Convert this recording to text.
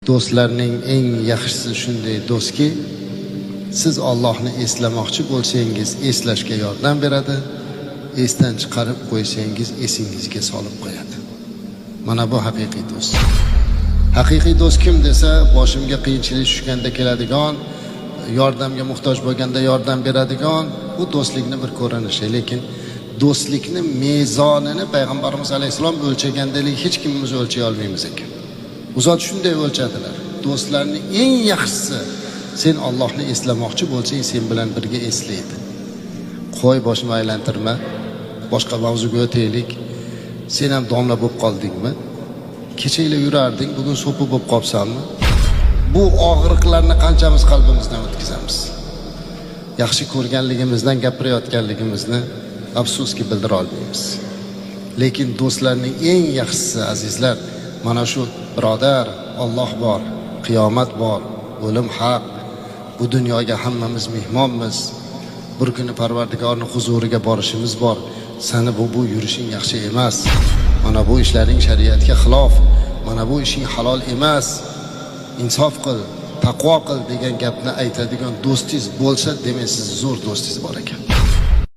Do'stlarning eng yaxshisi shunday do'stki, siz Allohni eslamoqchi bo'lsangiz eslashga yordam beradi, esdan chiqarib qo'ysangiz esingizga solib qo'yadi. Mana bu haqiqiy do'st. Haqiqiy do'st kim desa, boshimga qiyinchilik tushganda keladigan, yordamga muhtoj bo'lganda yordam beradigan, bu do'stlikning bir ko'rinishi. Lekin do'stlikni mezonini payg'ambarimiz alayhisalom o'lchagandek hech kimimiz o'lchay olmaymiz ekan. U zot shunday o'lchadilar. Do'stlarning eng yaxshisi sen Allohni eslamoqchi bo'lsang, sen bilan birga eslaydi. Qo'y, boshimni aylantirma. Boshqa mavzuga o'taylik. Sen ham domla bo'lib qoldingmi? Kechaylar yurarding, bugun so'pi bo'lib qolsanmi? Bu og'riqlarni qanchamiz qalbimizdan o'tkazamiz? Yaxshi ko'rganligimizdan gapirayotganligimizni afsuski bildira olmaymiz. Lekin do'stlarning eng yaxshisi azizlar, mana shu birodar, Alloh bor, qiyomat bor, o'lim haq. Bu dunyoga hammamiz mehmonmiz. Bir kuni Parvardigorning huzuriga borishimiz bor. Seni bu yurishing yaxshi emas. Mana bu ishlaring shariatga xilof. Mana bu ishing halol emas. Insof qil, taqvo qil degan gapni aytadigan do'stingiz bo'lsa, demak siz zo'r do'stingiz bor ekan.